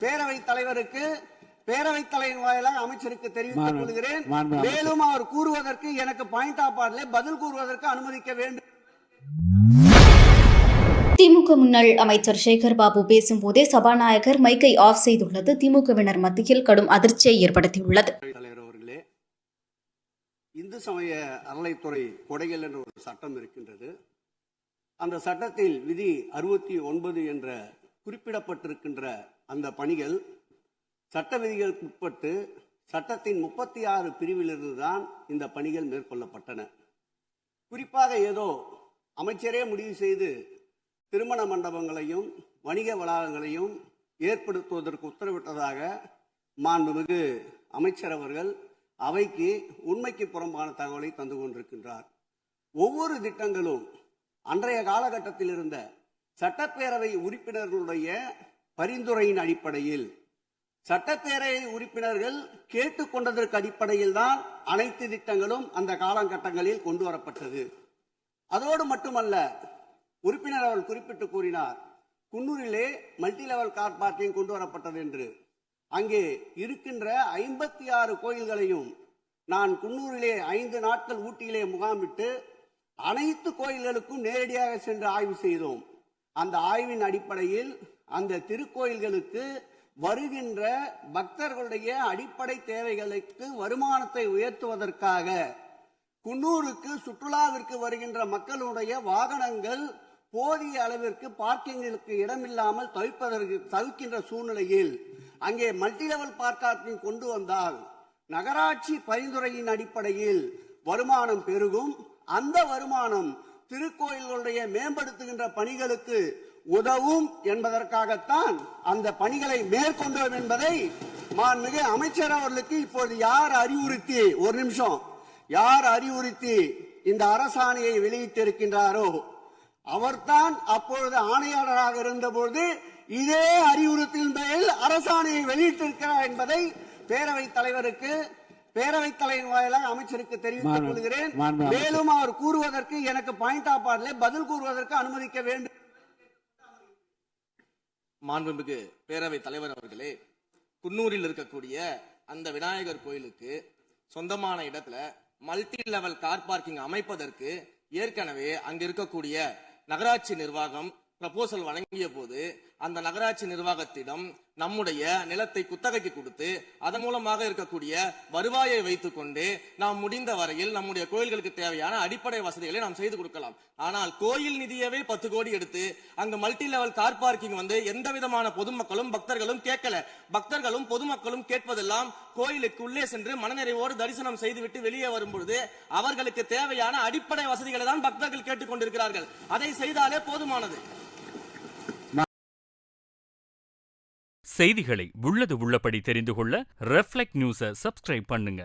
பேரவைத் தலைவருக்கு பேரவைத் தலைவர் வாயிலாக அமைச்சருக்கு தெரிவித்துக் கொள்கிறேன். மேலும் அவர் கூறுவதற்கு எனக்கு பாயிண்ட் ஆஃப் ஆர்டரில் பதில் கூறுவதற்கு அனுமதிக்க வேண்டும். திமுக முன்னாள் அமைச்சர் சேகர் பாபு பேசும்போதே சபாநாயகர் மைக்கை ஆஃப் செய்துள்ளது திமுகவினர் மத்தியில் கடும் அதிர்ச்சியை ஏற்படுத்தியுள்ளது. தலைவர் அவர்களே, இந்து சமய அறநிலைத்துறை கொடைகள் என்ற ஒரு சட்டம் இருக்கின்றது. அந்த சட்டத்தில் விதி 69 என்ற குறிப்பிடப்பட்டிருக்கின்ற அந்த பணிகள் சட்ட விதிகளுக்கு உட்பட்டு சட்டத்தின் 36 பிரிவிலிருந்து தான் இந்த பணிகள் மேற்கொள்ளப்பட்டன. குறிப்பாக ஏதோ அமைச்சரே முடிவு செய்து திருமண மண்டபங்களையும் வணிக வளாகங்களையும் ஏற்படுத்துவதற்கு உத்தரவிட்டதாக மாண்புமிகு அமைச்சர் அவர்கள் அவைக்கு உண்மைக்கு புறம்பான தகவலை தந்து கொண்டிருக்கின்றார். ஒவ்வொரு திட்டங்களும் அன்றைய காலகட்டத்தில் இருந்த சட்டப்பேரவை உறுப்பினர்களுடைய பரிந்துரையின் அடிப்படையில் சட்டப்பேரவை உறுப்பினர்கள் கேட்டுக்கொண்டதற்கு அடிப்படையில் தான் அனைத்து திட்டங்களும் அந்த காலகட்டங்களில் கொண்டு வரப்பட்டது. அதோடு மட்டுமல்ல, உறுப்பினர் அவர்கள் குறிப்பிட்டு கூறினார், குன்னூரிலே மல்டி லெவல் கார் பார்க்கிங் கொண்டு வரப்பட்டது என்று. அங்கே இருக்கின்ற 56 கோயில்களையும் நான் குன்னூரிலே 5 நாட்கள் ஊட்டியிலே முகாமிட்டு அனைத்து கோயில்களுக்கும் நேரடியாக சென்று ஆய்வு செய்தோம். அந்த ஆய்வின் அடிப்படையில் அந்த திருக்கோயில்களுக்கு வருகின்ற பக்தர்களுடைய அடிப்படை தேவைகளுக்கு வருமானத்தை உயர்த்துவதற்காக குன்னூருக்கு சுற்றுலாவிற்கு வருகின்ற மக்களுடைய வாகனங்கள் போதிய அளவிற்கு பார்க்கிங்களுக்கு இடமில்லாமல் தவிர்க்கின்ற சூழ்நிலையில் அங்கே மல்டி லெவல் பார்க்கிங் கொண்டு வந்தால் நகராட்சி பரிந்துரையின் அடிப்படையில் வருமானம் பெருகும். அந்த வருமானம் திருக்கோயில்களுடைய மேம்படுத்துகின்ற பணிகளுக்கு உதவும் என்பதற்காகத்தான் அந்த பணிகளை மேற்கொண்டோம் என்பதை மாண்புமிகு அமைச்சர் அவர்களுக்கு இப்போது யார் அறிவுறுத்தி இந்த அரசாணையை வெளியிட்டிருக்கின்றாரோ அவர்தான் அப்பொழுது ஆணையாளராக இருந்தபோது இதே அறிவுறுத்தின் பேரில் அரசாணையை வெளியிட்டிருக்கிறார் என்பதை பேரவைத் தலைவர் வாயிலாக அமைச்சருக்கு தெரிவித்துக் கொள்கிறேன். மேலும் அவர் கூறுவதற்கு எனக்கு பாயிண்ட் ஆஃப் ஆர்டரில் பதில் கூறுவதற்கு அனுமதிக்க வேண்டும். மாண்புமிகு பேரவைத் தலைவர் அவர்களே, குன்னூரில் இருக்கக்கூடிய அந்த விநாயகர் கோயிலுக்கு சொந்தமான இடத்துல மல்டி லெவல் கார் பார்க்கிங் அமைப்பதற்கு ஏற்கனவே அங்க இருக்கக்கூடிய நகராட்சி நிர்வாகம் ப்ரப்போசல் வழங்கிய போது அந்த நகராட்சி நிர்வாகத்திடம் நம்முடைய நிலத்தை குத்தகைக்கு கொடுத்து அதன் மூலமாக இருக்கக்கூடிய வருவாயை வைத்துக் கொண்டு நாம் முடிந்த வரையில் நம்முடைய கோயில்களுக்கு தேவையான அடிப்படை வசதிகளை நாம் செய்து கொடுக்கலாம். ஆனால் கோயில் நிதியவே 10 கோடி எடுத்து அங்கு மல்டி லெவல் கார் பார்க்கிங் எந்த விதமான பொதுமக்களும் பக்தர்களும் கேட்கல. பக்தர்களும் பொதுமக்களும் கேட்பதெல்லாம் கோயிலுக்கு உள்ளே சென்று மனநிறைவோடு தரிசனம் செய்துவிட்டு வெளியே வரும்பொழுது அவர்களுக்கு தேவையான அடிப்படை வசதிகளை தான் பக்தர்கள் கேட்டுக் கொண்டிருக்கிறார்கள். அதை செய்தாலே போதுமானது. செய்திகளை உள்ளது உள்ளபடி தெரிந்து கொள்ள ரெஃப்ளெக்ட் நியூஸை சப்ஸ்கிரைப் பண்ணுங்க.